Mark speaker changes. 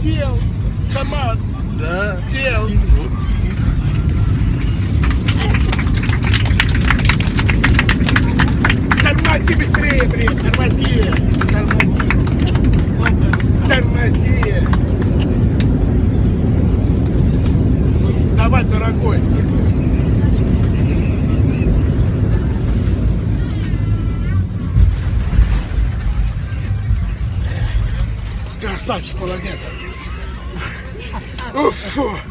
Speaker 1: сел. Сама.
Speaker 2: Да.
Speaker 1: Сел. Тормози быстрее, блин, тормози. Тормози. Давай, дорогой. Красавчик, молодец. Уф.